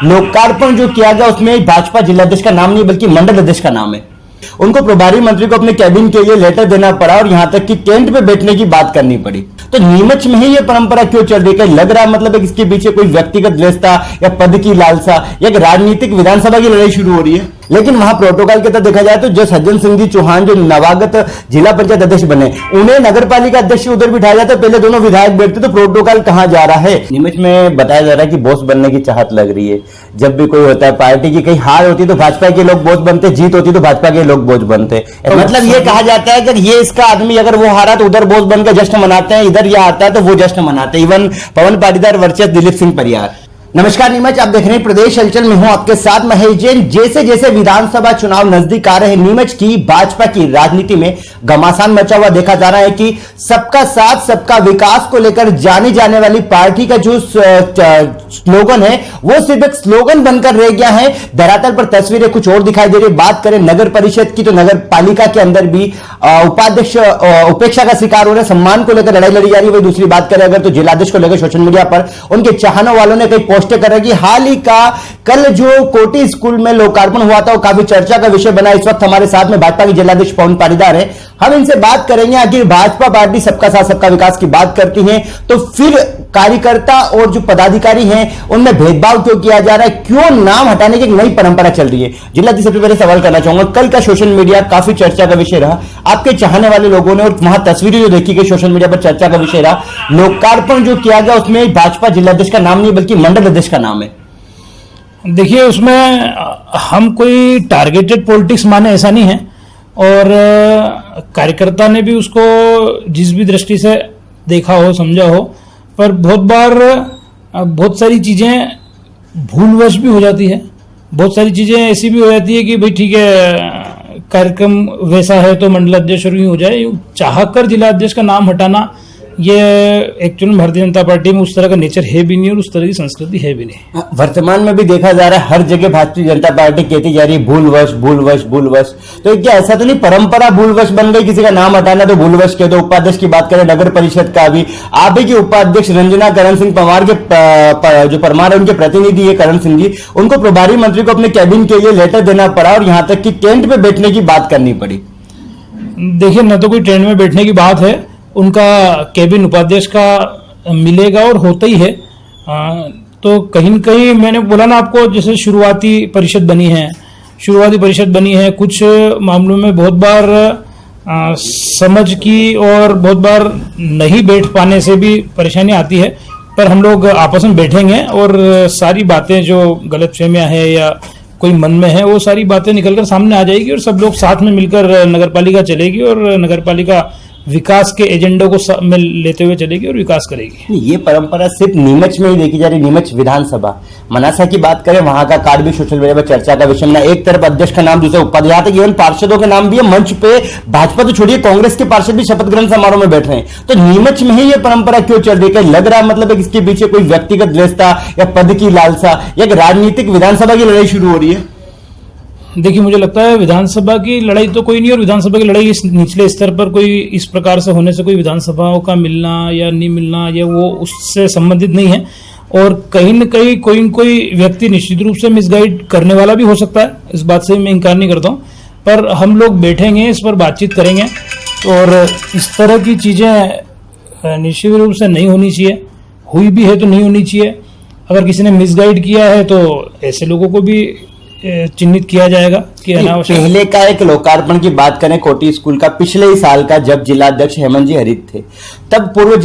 लोकार्पण जो किया गया उसमें भाजपा जिलाध्यक्ष का नाम नहीं बल्कि मंडल अध्यक्ष का नाम है। उनको प्रभारी मंत्री को अपने कैबिन के लिए लेटर देना पड़ा और यहां तक कि टेंट पे बैठने की बात करनी पड़ी। तो नीमच में ही ये परंपरा क्यों चल रही है? लग रहा मतलब है इसके पीछे कोई व्यक्तिगत द्वेषता या पद की लालसा या एक राजनीतिक विधानसभा की लड़ाई शुरू हो रही है। लेकिन वहां प्रोटोकॉल के तहत देखा जाए तो जो सज्जन सिंह जी चौहान जो नवागत जिला पंचायत अध्यक्ष बने, उन्हें नगर पालिका अध्यक्ष उधर बिठाया जाता है। पहले दोनों विधायक बैठते, तो प्रोटोकॉल कहां जा रहा है? नीमच में बताया जा रहा है कि बॉस बनने की चाहत लग रही है। जब भी कोई होता है पार्टी की कहीं हार होती है तो भाजपा के लोग बॉस बनते, जीत होती तो भाजपा के लोग बॉस बनते। मतलब ये कहा जाता है कि ये इसका आदमी अगर वो हारा तो उधर बॉस बनकर जश्न मनाते हैं, इधर यह आता है तो वो जश्न मनाते हैं। इवन पवन पाटीदार वर्सेस दिलीप सिंह परियार। नमस्कार नीमच, आप देख रहे हैं प्रदेश हलचल में हूं आपके साथ महेश जैन। जैसे जैसे विधानसभा चुनाव नजदीक आ रहे हैं, नीमच की भाजपा की राजनीति में घमासान मचा हुआ देखा जा रहा है कि सबका साथ सबका विकास को लेकर जाने जाने वाली पार्टी का जो स्लोगन है वो सिर्फ एक स्लोगन बनकर रह गया है। धरातल पर तस्वीरें कुछ और दिखाई दे रही। बात करें नगर परिषद की तो नगर पालिका के अंदर भी उपाध्यक्ष उपेक्षा का शिकार हो रहे, सम्मान को लेकर लड़ाई लड़ी जा रही है। वही दूसरी बात करें अगर तो जिलाध्यक्ष को लेकर सोशल मीडिया पर उनके चाहने वालों ने कई पोस्ट कर रहे कि हाल ही का कल जो कोटी स्कूल में लोकार्पण हुआ था वो काफी चर्चा का विषय बना। इस वक्त हमारे साथ में भाजपा के जिलाध्यक्ष पवन पाटीदार हैं। हम इनसे बात करेंगे आखिर भाजपा पार्टी सबका साथ सबका विकास की बात करती है तो फिर कार्यकर्ता और जो पदाधिकारी हैं उनमें भेदभाव क्यों किया जा रहा है, क्यों नाम हटाने की एक नई परंपरा चल रही है। जिलाध्यक्ष सबसे पहले सवाल करना चाहूंगा, कल का सोशल मीडिया काफी चर्चा का विषय रहा, आपके चाहने वाले लोगों ने और वहां तस्वीरें जो देखी गई सोशल मीडिया पर चर्चा का विषय रहा। लोकार्पण जो किया गया उसमें भाजपा जिलाध्यक्ष का नाम नहीं बल्कि मंडल अध्यक्ष का नाम है। देखिए, उसमें हम कोई टारगेटेड पॉलिटिक्स माने ऐसा नहीं है और कार्यकर्ता ने भी उसको जिस भी दृष्टि से देखा हो समझा हो, पर बहुत बार बहुत सारी चीजें भूलवश भी हो जाती है। बहुत सारी चीजें ऐसी भी हो जाती है कि भाई ठीक है कार्यक्रम वैसा है तो मंडल अध्यक्ष हो जाए, चाहकर जिला अध्यक्ष का नाम हटाना ये एक्चुअली भारतीय जनता पार्टी में उस तरह का नेचर है भी नहीं और उस तरह की संस्कृति है भी नहीं। वर्तमान में भी देखा जा रहा है हर जगह भारतीय जनता पार्टी कहती जा रही है भूलवश भूलवश भूलवश। तो क्या ऐसा तो नहीं परंपरा भूलवश बन गई, किसी का नाम हटाना तो भूलवश कह दो। उपाध्यक्ष की बात करें नगर परिषद का भी आप ही की उपाध्यक्ष रंजना करण सिंह परमार के जो परमार है उनके प्रतिनिधि है करण सिंह जी, उनको प्रभारी मंत्री को अपने कैबिन के लिए लेटर देना पड़ा और यहां तक कि टेंट पे बैठने की बात करनी पड़ी। देखिए, न तो कोई टेंट में बैठने की बात है, उनका कैबिन उपाध्यक्ष का मिलेगा और होता ही है। तो कहीं न कहीं मैंने बोला ना आपको, जैसे शुरुआती परिषद बनी है, कुछ मामलों में बहुत बार समझ की और बहुत बार नहीं बैठ पाने से भी परेशानी आती है। पर हम लोग आपस में बैठेंगे और सारी बातें जो गलतफहमियां हैं या कोई मन में है वो सारी बातें निकलकर सामने आ जाएगी और सब लोग साथ में मिलकर नगरपालिका चलेगी और नगरपालिका विकास के एजेंडे को में लेते हुए चलेगी और विकास करेगी। ये परंपरा सिर्फ नीमच में ही देखी जा रही। नीमच विधानसभा मनासा की बात करें, वहां का कार्ड भी सोशल मीडिया पर चर्चा का विषय बना। एक तरफ अध्यक्ष का नाम, दूसरे उपाध्यक्ष, यहाँ तक इवन पार्षदों के नाम भी है। मंच पे भाजपा तो छोड़िए कांग्रेस के पार्षद भी शपथ ग्रहण समारोह में बैठ रहे हैं। तो नीमच में ही ये परंपरा क्यों चल रही है? लग रहा मतलब है इसके पीछे कोई व्यक्तिगत द्वेषता या पद की लालसा या एक राजनीतिक विधानसभा की लड़ाई शुरू हो रही है। देखिए, मुझे लगता है विधानसभा की लड़ाई तो कोई नहीं, और विधानसभा की लड़ाई इस निचले स्तर पर कोई इस प्रकार से होने से कोई विधानसभाओं का मिलना या नहीं मिलना या वो उससे संबंधित नहीं है। और कहीं न कहीं कोई व्यक्ति निश्चित रूप से मिसगाइड करने वाला भी हो सकता है, इस बात से मैं इनकार नहीं करता हूँ। पर हम लोग बैठेंगे, इस पर बातचीत करेंगे और इस तरह की चीजें निश्चित रूप से नहीं होनी चाहिए। हुई भी है तो नहीं होनी चाहिए। अगर किसी ने मिसगाइड किया है तो ऐसे लोगों को भी चिन्हित किया जाएगा कि अनावश्यक। पहले का एक लोकार्पण की बात करें कोटी स्कूल का, पिछले ही साल का, जब जिलाध्यक्ष हेमंत जी हरित थे तब पूर्व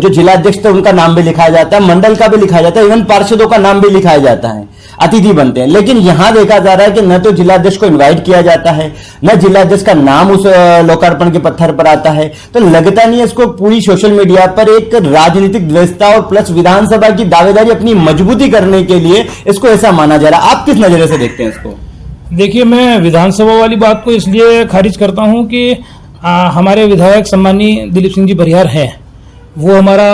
जिलाध्यक्ष थे उनका नाम भी लिखाया जाता है, मंडल का भी लिखाया जाता है, इवन पार्षदों का नाम भी लिखाया जाता है, अतिथि बनते हैं। लेकिन यहां देखा जा रहा है कि न तो जिलाध्यक्ष को इनवाइट किया जाता है, न जिलाध्यक्ष का नाम उस लोकार्पण के पत्थर पर आता है। तो लगता नहीं है इसको पूरी सोशल मीडिया पर एक राजनीतिक द्वेषता और प्लस विधानसभा की दावेदारी अपनी मजबूती करने के लिए इसको ऐसा माना जा रहा है। आप किस नजरिए से देखते हैं इसको? देखिए, मैं विधानसभा वाली बात को इसलिए खारिज करता हूं कि हमारे विधायक सम्मानीय दिलीप सिंह जी परियार हैं, वो हमारा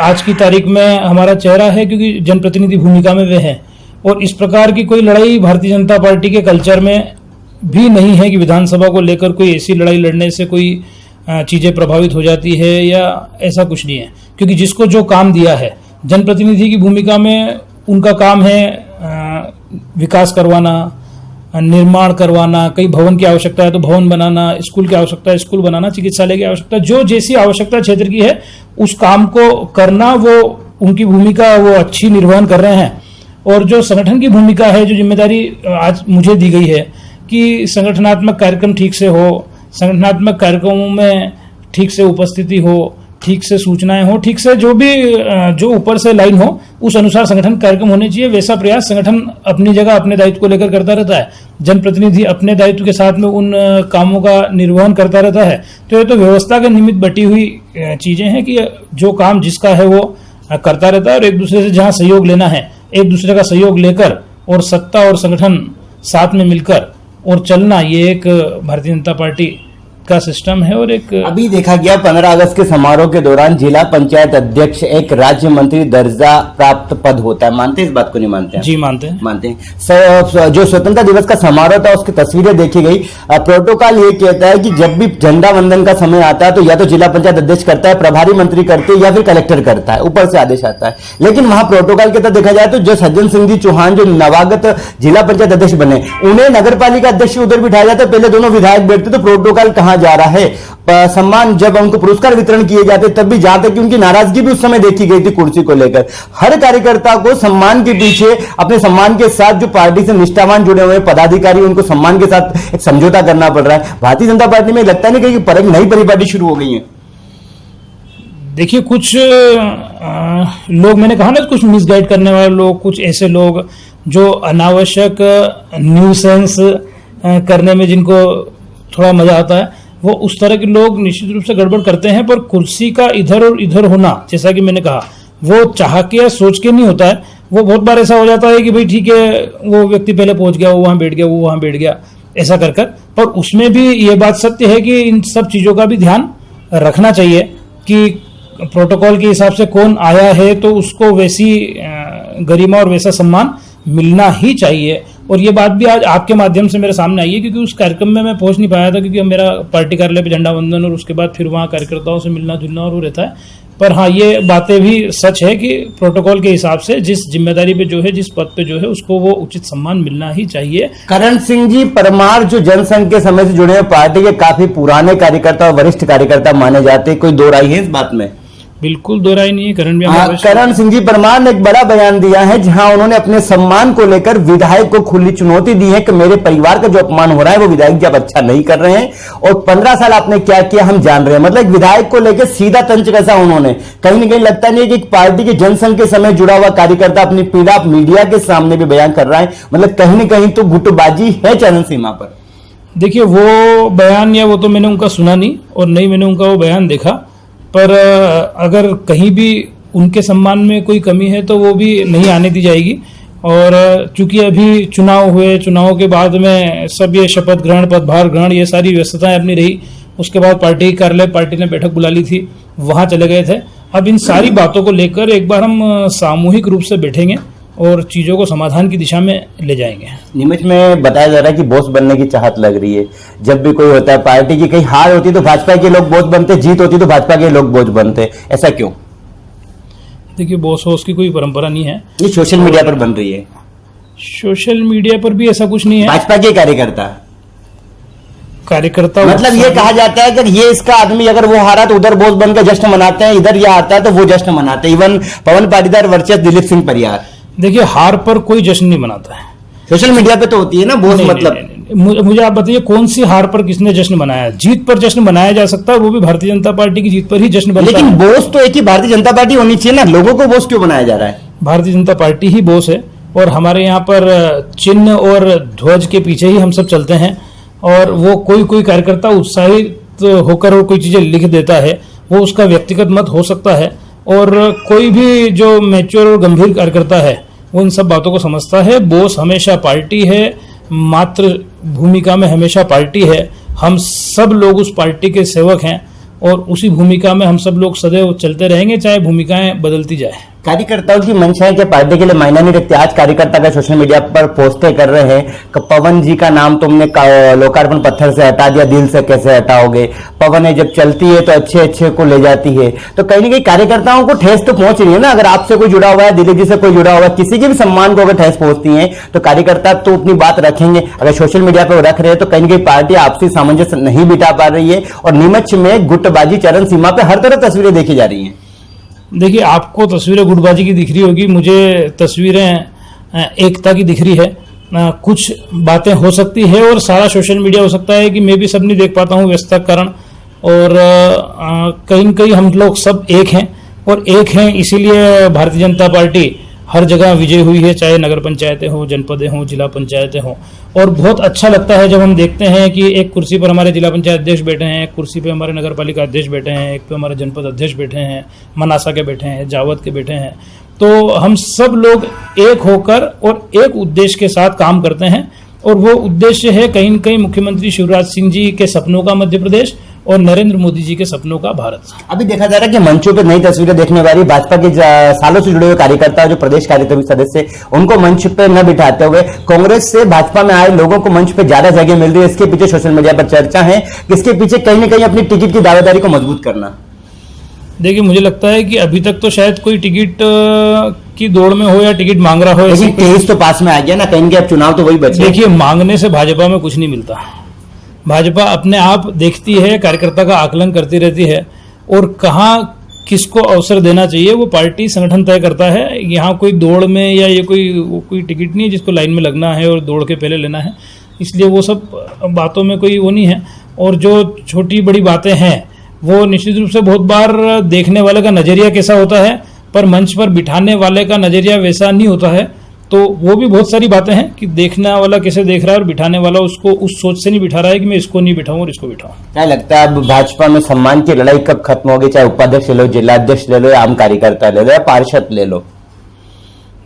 आज की तारीख में हमारा चेहरा है क्योंकि जनप्रतिनिधि भूमिका में वे हैं। और इस प्रकार की कोई लड़ाई भारतीय जनता पार्टी के कल्चर में भी नहीं है कि विधानसभा को लेकर कोई ऐसी लड़ाई लड़ने से कोई चीजें प्रभावित हो जाती है या ऐसा कुछ नहीं है। क्योंकि जिसको जो काम दिया है, जनप्रतिनिधि की भूमिका में उनका काम है विकास करवाना, निर्माण करवाना, कई भवन की आवश्यकता है तो भवन बनाना, स्कूल की आवश्यकता है स्कूल बनाना, चिकित्सालय की आवश्यकता, जो जैसी आवश्यकता क्षेत्र की है उस काम को करना, वो उनकी भूमिका वो अच्छी निर्वहन कर रहे हैं। और जो संगठन की भूमिका है, जो जिम्मेदारी आज मुझे दी गई है कि संगठनात्मक कार्यक्रम ठीक से हो, संगठनात्मक कार्यक्रमों में ठीक से उपस्थिति हो, ठीक से सूचनाएं हो, ठीक से जो भी जो ऊपर से लाइन हो उस अनुसार संगठन कार्यक्रम होने चाहिए, वैसा प्रयास संगठन अपनी जगह अपने दायित्व को लेकर करता रहता है। जनप्रतिनिधि अपने दायित्व के साथ में उन कामों का निर्वहन करता रहता है। तो ये तो व्यवस्था के निमित्त बटी हुई चीजें हैं कि जो काम जिसका है वो करता रहता है, और एक दूसरे से जहां सहयोग लेना है एक दूसरे का सहयोग लेकर और सत्ता और संगठन साथ में मिलकर और चलना, ये एक भारतीय जनता पार्टी का सिस्टम है। और एक अभी देखा गया 15 अगस्त के समारोह के दौरान जिला पंचायत अध्यक्ष एक राज्य मंत्री दर्जा प्राप्त पद होता है। मानते हैं इस बात को? नहीं मानते हैं? जी मानते हैं। मानते हैं। जो स्वतंत्रता दिवस का समारोह था उसकी तस्वीरें देखी गई। प्रोटोकॉल ये कहता है कि जब भी झंडा वंदन का समय आता है तो या तो जिला पंचायत अध्यक्ष करता है, प्रभारी मंत्री करते हैं, या फिर कलेक्टर करता है, ऊपर से आदेश आता है। लेकिन वहां प्रोटोकॉल के तहत देखा जाए तो जो सज्जन सिंह जी चौहान जो नवागत जिला पंचायत अध्यक्ष बने, उन्हें नगर पालिका अध्यक्ष उधर बिठाया जाता है। पहले दोनों विधायक बैठते, तो प्रोटोकॉल कहां जा रहा है? सम्मान जब उनको पुरस्कार वितरण किए जाते तब भी, जहां तक कि उनकी नाराजगी भी उस समय देखी गई थी कुर्सी को लेकर। हर कार्यकर्ता को सम्मान के पीछे अपने सम्मान के साथ जो पार्टी से निष्ठावान जुड़े हुए पदाधिकारी, उनको सम्मान के साथ एक समझौता करना पड़ रहा है। भारतीय जनता पार्टी में लगता नहीं कि नई परिपाटी शुरू हो गई है। देखिए, कुछ लोग, मैंने कहा ना, कुछ मिसगाइड करने वाले लोग, कुछ ऐसे लोग जो अनावश्यक न्यूसेंस करने में जिनको थोड़ा मजा आता है, वो उस तरह के लोग निश्चित रूप से गड़बड़ करते हैं। पर कुर्सी का इधर और इधर होना, जैसा कि मैंने कहा, वो चाह के या सोच के नहीं होता है। वो बहुत बार ऐसा हो जाता है कि भाई ठीक है, वो व्यक्ति पहले पहुंच गया, वो वहां बैठ गया, वो वहां बैठ गया, ऐसा कर कर। पर उसमें भी ये बात सत्य है कि इन सब चीजों का भी ध्यान रखना चाहिए कि प्रोटोकॉल के हिसाब से कौन आया है तो उसको वैसी गरिमा और वैसा सम्मान मिलना ही चाहिए। और ये बात भी आज आपके माध्यम से मेरे सामने आई है, क्योंकि उस कार्यक्रम में मैं पहुंच नहीं पाया था, क्योंकि मेरा पार्टी कार्यालय पे झंडा वंदन और उसके बाद फिर वहां कार्यकर्ताओं से मिलना जुलना और वो रहता है। पर हाँ, ये बातें भी सच है कि प्रोटोकॉल के हिसाब से जिस जिम्मेदारी पे जो है, जिस पद पे जो है, उसको वो उचित सम्मान मिलना ही चाहिए। करण सिंह जी परमार जो जनसंघ के समय से जुड़े हुए पार्टी के काफी पुराने कार्यकर्ता और वरिष्ठ कार्यकर्ता माने जाते हैं, कोई दो राय है इस बात में? बिल्कुल दो राय नहीं है। करण सिंह जी परमार ने एक बड़ा बयान दिया है, जहां उन्होंने अपने सम्मान को लेकर विधायक को खुली चुनौती दी है कि मेरे परिवार का जो अपमान हो रहा है वो विधायक जी आप अच्छा नहीं कर रहे हैं, और 15 साल आपने क्या किया हम जान रहे हैं। मतलब एक विधायक को लेकर सीधा तंज कैसा उन्होंने, कहीं ना कहीं लगता नहीं है कि एक पार्टी के जनसंघ के समय जुड़ा हुआ कार्यकर्ता अपनी पीड़ा मीडिया के सामने भी बयान कर रहा है। मतलब कहीं ना कहीं तो गुटबाजी है चरण सीमा पर। देखिए, वो बयान या वो तो मैंने उनका सुना नहीं और नहीं मैंने उनका वो बयान देखा। पर अगर कहीं भी उनके सम्मान में कोई कमी है तो वो भी नहीं आने दी जाएगी। और चूंकि अभी चुनाव हुए, चुनाव के बाद में सब ये शपथ ग्रहण, पदभार ग्रहण, ये सारी व्यस्तताएं अपनी रही। उसके बाद पार्टी कार्यालय, पार्टी ने बैठक बुला ली थी, वहां चले गए थे। अब इन सारी बातों को लेकर एक बार हम सामूहिक रूप से बैठेंगे और चीजों को समाधान की दिशा में ले जाएंगे। निमित्त में बताया जा रहा है कि बॉस बनने की चाहत लग रही है। जब भी कोई होता है पार्टी की, कहीं हार होती तो भाजपा के लोग बॉस बनते, जीत होती तो भाजपा के लोग बॉस बनते, ऐसा क्यों? देखिए, बॉस हाउस की कोई परंपरा नहीं है। ये सोशल मीडिया पर बन रही है। सोशल मीडिया पर भी ऐसा कुछ नहीं है। भाजपा के कार्यकर्ता मतलब ये कहा जाता है कि ये इसका आदमी, अगर वो हारा तो उधर बॉस बनकर जश्न मनाते हैं, इधर यह आता है तो वो जश्न मनाते हैं। इवन पवन पाटीदार वर्सेस दिलीप सिंह परियार। देखिए, हार पर कोई जश्न नहीं मनाता है। सोशल मीडिया पे तो होती है ना बॉस। मतलब मुझे आप बताइए, कौन सी हार पर किसने जश्न मनाया? जीत पर जश्न मनाया जा सकता है, वो भी भारतीय जनता पार्टी की जीत पर ही जश्न बनता है। लेकिन बॉस तो एक ही भारतीय जनता पार्टी होनी चाहिए ना, लोगों को बॉस क्यों बनाया जा रहा है? भारतीय जनता पार्टी ही बॉस है और हमारे यहाँ पर चिन्ह और ध्वज के पीछे ही हम सब चलते हैं। और वो कोई कार्यकर्ता उत्साहित होकर और कोई चीजें लिख देता है, वो उसका व्यक्तिगत मत हो सकता है। और कोई भी जो मैच्योर और गंभीर कार्यकर्ता है वो इन सब बातों को समझता है। बॉस हमेशा पार्टी है, मात्र भूमिका में हमेशा पार्टी है। हम सब लोग उस पार्टी के सेवक हैं और उसी भूमिका में हम सब लोग सदैव चलते रहेंगे, चाहे भूमिकाएं बदलती जाए। कार्यकर्ताओं की मंशा है कि पार्टी के लिए मायना नहीं रखती। आज कार्यकर्ता का सोशल मीडिया पर पोस्टें कर रहे हैं कि पवन जी का नाम तुमने लोकार्पण पत्थर से हटा दिया, दिल से कैसे हटाओगे? पवन है जब चलती है तो अच्छे अच्छे को ले जाती है। तो कहीं ना कहीं कार्यकर्ताओं को ठेस तो पहुंच रही है ना। अगर आपसे कोई जुड़ा हुआ है, दिलीप जी से कोई जुड़ा हुआ है, किसी के भी सम्मान को अगर ठेस पहुंचती है तो कार्यकर्ता तो अपनी बात रखेंगे। अगर सोशल मीडिया पर रख रहे हैं तो कहीं ना कहीं पार्टी आपसी सामंजस्य नहीं बिठा पा रही है और नीमच में गुटबाजी चरम सीमा पर हर तरह तस्वीरें देखी जा रही हैं। देखिए, आपको तस्वीरें गुटबाजी की दिख रही होगी, मुझे तस्वीरें एकता की दिख रही है। कुछ बातें हो सकती है और सारा सोशल मीडिया हो सकता है कि मैं भी सब नहीं देख पाता हूँ व्यस्तता के कारण, और कहीं न कहीं हम लोग सब एक हैं और एक हैं, इसीलिए भारतीय जनता पार्टी हर जगह विजय हुई है, चाहे नगर पंचायतें हो, जनपदें हो, जिला पंचायतें हो। और बहुत अच्छा लगता है जब हम देखते हैं कि एक कुर्सी पर हमारे जिला पंचायत अध्यक्ष बैठे हैं, एक कुर्सी पे हमारे नगर पालिका अध्यक्ष बैठे हैं, एक पे हमारे जनपद अध्यक्ष बैठे हैं, मनासा के बैठे हैं, जावत के बैठे हैं। तो हम सब लोग एक होकर और एक उद्देश्य के साथ काम करते हैं, और वो उद्देश्य है कहीं न कहीं मुख्यमंत्री शिवराज सिंह जी के सपनों का मध्य प्रदेश और नरेंद्र मोदी जी के सपनों का भारत। अभी देखा जा रहा है कि मंचों पे नई तस्वीरें देखने वाली भाजपा के सालों से जुड़े हुए कार्यकर्ता जो प्रदेश कार्यसमिति सदस्य, उनको मंच पे न बिठाते हुए कांग्रेस से भाजपा में आए लोगों को मंच पे ज्यादा जगह मिल रही है। इसके पीछे सोशल मीडिया पर चर्चा है कि इसके पीछे कहीं ना कहीं अपनी टिकट की दावेदारी को मजबूत करना। देखिए, मुझे लगता है कि अभी तक तो शायद कोई टिकट की दौड़ में हो या टिकट मांग रहा हो, लेकिन 23 तो पास में आ गया ना, कहीं कि अब चुनाव तो वही बचे। देखिए, मांगने से भाजपा में कुछ नहीं मिलता। भाजपा अपने आप देखती है, कार्यकर्ता का आकलन करती रहती है, और कहाँ किसको अवसर देना चाहिए वो पार्टी संगठन तय करता है। यहाँ कोई दौड़ में या ये कोई टिकट नहीं है जिसको लाइन में लगना है और दौड़ के पहले लेना है, इसलिए वो सब बातों में कोई वो नहीं है। और जो छोटी बड़ी बातें हैं वो निश्चित रूप से बहुत बार देखने वाले का नजरिया कैसा होता है, पर मंच पर बिठाने वाले का नजरिया वैसा नहीं होता है। तो वो भी बहुत सारी बातें हैं कि देखने वाला कैसे देख रहा है और बिठाने वाला उसको उस सोच से नहीं बिठा रहा है कि मैं इसको नहीं बिठाऊं और इसको बिठाऊं। क्या लगता है अब भाजपा में सम्मान की लड़ाई कब खत्म होगी? चाहे उपाध्यक्ष ले लो, जिलाध्यक्ष ले लो, या आम कार्यकर्ता ले लो, या पार्षद ले लो।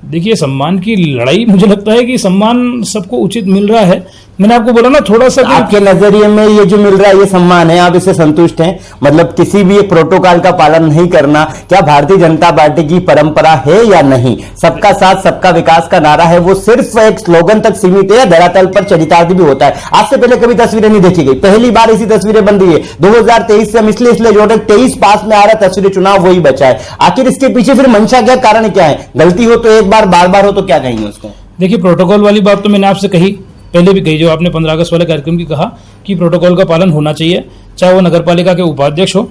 देखिए, सम्मान की लड़ाई, मुझे लगता है कि सम्मान सबको उचित मिल रहा है। मैंने आपको बोला ना, थोड़ा सा आपके नजरिए में ये जो मिल रहा है ये सम्मान है, आप इससे संतुष्ट हैं? मतलब किसी भी प्रोटोकॉल का पालन नहीं करना क्या भारतीय जनता पार्टी की परंपरा है या नहीं? सबका साथ सबका विकास का नारा है, वो सिर्फ एक स्लोगन तक सीमित है या धरातल पर चरितार्थ भी होता है? आज से पहले कभी तस्वीरें नहीं देखी गई, पहली बार ऐसी तस्वीरें बन रही है। 2023 से हम इसलिए जोड़ रहे, 23 पास में आ रहा तस्वीरें, चुनाव वही बचा है। आखिर इसके पीछे फिर मंशा क्या, कारण क्या है? गलती हो तो एक बार, बार बार हो तो क्या कहेंगे उसको? देखिए, प्रोटोकॉल वाली बात तो मैंने आपसे कही, पहले भी कही, जो आपने 15 अगस्त वाले कार्यक्रम की कहा कि प्रोटोकॉल का पालन होना चाहिए। चाहे वो नगर पालिका के उपाध्यक्ष हो,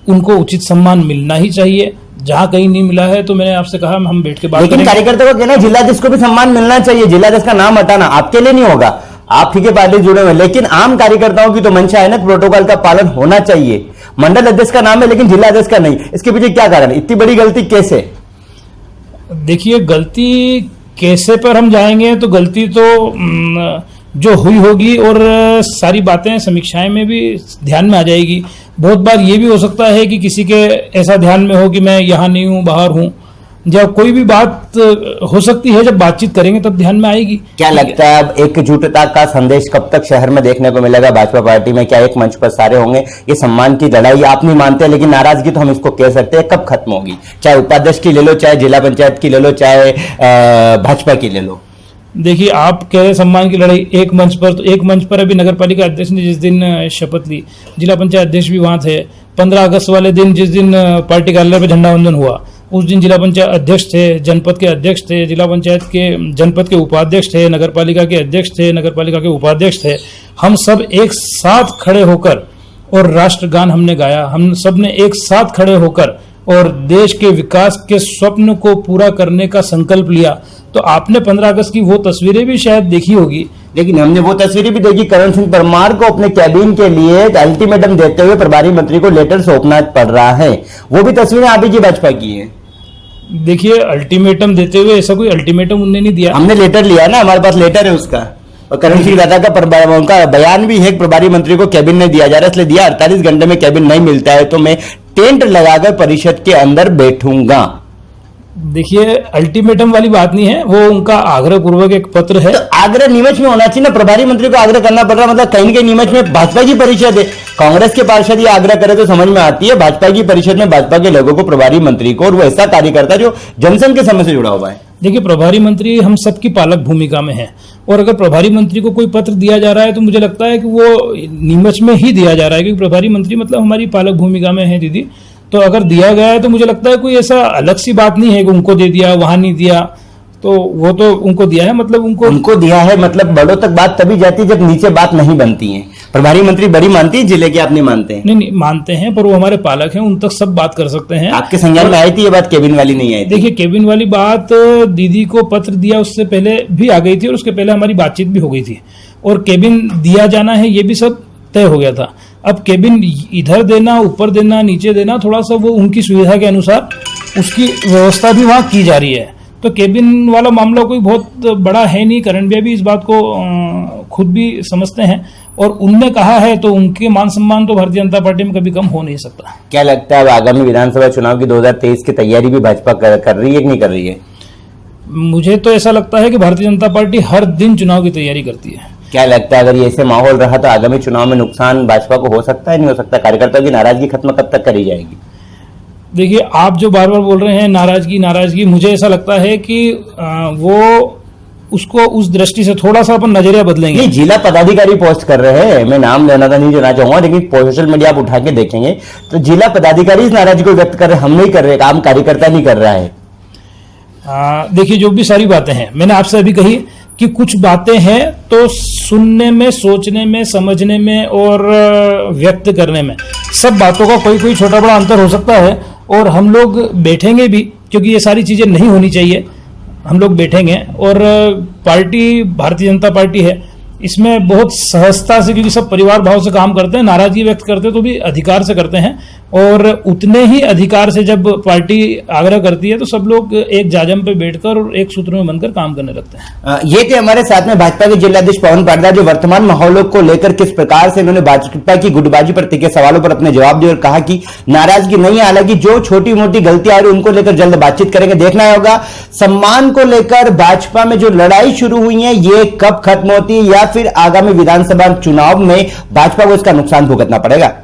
उनको उचित सम्मान मिलना ही चाहिए। जहां कहीं नहीं मिला है तो मैंने आपसे कहा हम बैठ के बात करेंगे। लेकिन कार्यकर्ता को कहना जिलाध्यक्ष को भी सम्मान मिलना चाहिए। जिलाध्यक्ष का नाम हटाना आपके लिए नहीं होगा, आप ही के पार्टी जुड़े हुए, लेकिन आम कार्यकर्ताओं की तो मंशा है ना, प्रोटोकॉल का पालन होना चाहिए। मंडल अध्यक्ष का नाम है लेकिन जिलाध्यक्ष का नहीं, इसके पीछे क्या कारण? इतनी बड़ी गलती कैसे? देखिए, गलती कैसे पर हम जाएंगे तो गलती तो जो हुई होगी, और सारी बातें समीक्षाएं में भी ध्यान में आ जाएगी। बहुत बार ये भी हो सकता है कि किसी के ऐसा ध्यान में हो कि मैं यहाँ नहीं हूँ, बाहर हूँ, जब कोई भी बात हो सकती है, जब बातचीत करेंगे तब ध्यान में आएगी। क्या लगता है अब एकजुटता का संदेश कब तक शहर में देखने को मिलेगा भाजपा पार्टी में? क्या एक मंच पर सारे होंगे? ये सम्मान की लड़ाई आप नहीं मानते, लेकिन नाराजगी तो हम इसको कह सकते हैं, कब खत्म होगी? चाहे उपाध्यक्ष की ले लो, चाहे जिला पंचायत की ले लो, चाहे भाजपा की ले लो। देखिए, आप कह रहे सम्मान की लड़ाई एक मंच पर, तो एक मंच पर अभी नगर पालिका अध्यक्ष ने जिस दिन शपथ ली, जिला पंचायत अध्यक्ष भी वहां थे। 15 अगस्त वाले दिन जिस दिन पार्टी कार्यालय पर झंडा वंदन हुआ, उस दिन जिला पंचायत अध्यक्ष थे, जनपद के अध्यक्ष थे, जिला पंचायत के जनपद के उपाध्यक्ष थे, नगर पालिका के अध्यक्ष थे, नगर पालिका के उपाध्यक्ष थे। हम सब एक साथ खड़े होकर और राष्ट्रगान हमने गाया। हम सब ने एक साथ खड़े होकर और देश के विकास के स्वप्न को पूरा करने का संकल्प लिया। तो आपने 15 अगस्त की वो तस्वीरें भी शायद देखी होगी, लेकिन हमने वो तस्वीरें भी देखी, करण सिंह परमार को अपने कैबिन के लिए अल्टीमेटम देते हुए प्रभारी मंत्री को लेटर सौंपना पड़ रहा है। वो भी तस्वीरें आप ही की भाजपा की है। देखिए, अल्टीमेटम देते हुए ऐसा कोई अल्टीमेटम उन्होंने नहीं दिया, हमने लेटर लिया ना, हमारे पास लेटर है उसका। और करण सिंह दादा का उनका बयान भी है, प्रभारी मंत्री को कैबिन नहीं दिया जा रहा, इसलिए दिया 48 घंटे में कैबिन नहीं मिलता है तो मैं टेंट लगाकर परिषद के अंदर बैठूंगा। देखिए, अल्टीमेटम वाली बात नहीं है, वो उनका आग्रह पूर्वक एक पत्र है। तो आग्रह नीमच में होना चाहिए ना, प्रभारी मंत्री को आग्रह करना पड़ रहा, मतलब कहीं न कहीं नीमच में भाजपा की परिषद है, कांग्रेस के पार्षद ये आग्रह करे तो समझ में आती है, भाजपा की परिषद में भाजपा के लोगों को, प्रभारी मंत्री को, और वो ऐसा कार्यकर्ता जो जनसंघ के समय से जुड़ा हुआ है। देखिए, प्रभारी मंत्री हम सबकी पालक भूमिका में है, और अगर प्रभारी मंत्री को कोई पत्र दिया जा रहा है तो मुझे लगता है कि वो नीमच में ही दिया जा रहा है, क्योंकि प्रभारी मंत्री मतलब हमारी पालक भूमिका में है दीदी। तो अगर दिया गया है तो मुझे लगता है कोई ऐसा अलग सी बात नहीं है कि उनको दे दिया, वहां नहीं दिया, तो वो तो उनको दिया है, मतलब उनको दिया है, मतलब बड़ों तक बात तभी जाती है जब नीचे बात नहीं बनती है। प्रभारी मंत्री बड़ी मानती है जिले के, आप नहीं मानते हैं? नहीं मानते हैं, पर वो हमारे पालक हैं, उन तक सब बात कर सकते हैं। आपके संज्ञान में आई थी ये बात, केबिन वाली नहीं आई थी? देखिए, केबिन वाली बात दीदी को पत्र दिया उससे पहले भी आ गई थी, और उसके पहले हमारी बातचीत भी हो गई थी, और केबिन दिया जाना है ये भी सब तय हो गया था। अब केबिन इधर देना, ऊपर देना, नीचे देना, थोड़ा सा वो उनकी सुविधा के अनुसार उसकी व्यवस्था भी वहां की जा रही है। तो केबिन वाला मामला कोई बहुत बड़ा है नहीं, करण भैया भी इस बात को खुद भी समझते हैं, और उनने कहा है तो उनके मान सम्मान तो भारतीय जनता पार्टी में कभी कम हो नहीं सकता। क्या लगता है अब आगामी विधानसभा चुनाव की 2023 की तैयारी भी भाजपा कर रही है कि नहीं कर रही है? मुझे तो ऐसा लगता है कि भारतीय जनता पार्टी हर दिन चुनाव की तैयारी करती है। क्या लगता है अगर ये ऐसे माहौल रहा तो आगामी चुनाव में नुकसान भाजपा को हो सकता है, नहीं हो सकता? कार्यकर्ताओं की नाराजगी खत्म कब तक करी जाएगी? देखिए, आप जो बार बार बोल रहे हैं नाराजगी, मुझे ऐसा लगता है कि वो उसको उस दृष्टि से थोड़ा सा अपन नजरिया बदलेंगे। नहीं, जिला पदाधिकारी पोस्ट कर रहे हैं, मैं नाम लेना तो नहीं लेना चाहूंगा, लेकिन सोशल मीडिया आप उठा के देखेंगे तो जिला पदाधिकारी इस नाराजगी को व्यक्त कर रहे हैं, हम नहीं कर रहे, काम कार्यकर्ता नहीं कर रहा है। देखिए, जो भी सारी बातें हैं, मैंने आपसे अभी कही कि कुछ बातें हैं तो सुनने में, सोचने में, समझने में और व्यक्त करने में, सब बातों का कोई छोटा बड़ा अंतर हो सकता है, और हम लोग बैठेंगे भी, क्योंकि ये सारी चीजें नहीं होनी चाहिए। हम लोग बैठेंगे, और पार्टी भारतीय जनता पार्टी है, इसमें बहुत सहजता से, क्योंकि सब परिवार भाव से काम करते हैं, नाराजगी व्यक्त करते हैं तो भी अधिकार से करते हैं, और उतने ही अधिकार से जब पार्टी आग्रह करती है तो सब लोग एक जाजम पे बैठकर और एक सूत्र में बनकर काम करने लगते हैं। ये थे हमारे साथ में भाजपा के जिलाध्यक्ष पवन पाटीदार, जो वर्तमान माहौल को लेकर किस प्रकार से इन्होंने भाजपा की गुटबाजी पर टिके सवालों पर अपने जवाब दिए और कहा कि नाराजगी नहीं है, हालांकि जो छोटी मोटी गलतियां आ रही उनको लेकर जल्द बातचीत करेंगे। देखना होगा सम्मान को लेकर भाजपा में जो लड़ाई शुरू हुई है ये कब खत्म होती है, या फिर आगामी विधानसभा चुनाव में भाजपा को इसका नुकसान भुगतना पड़ेगा।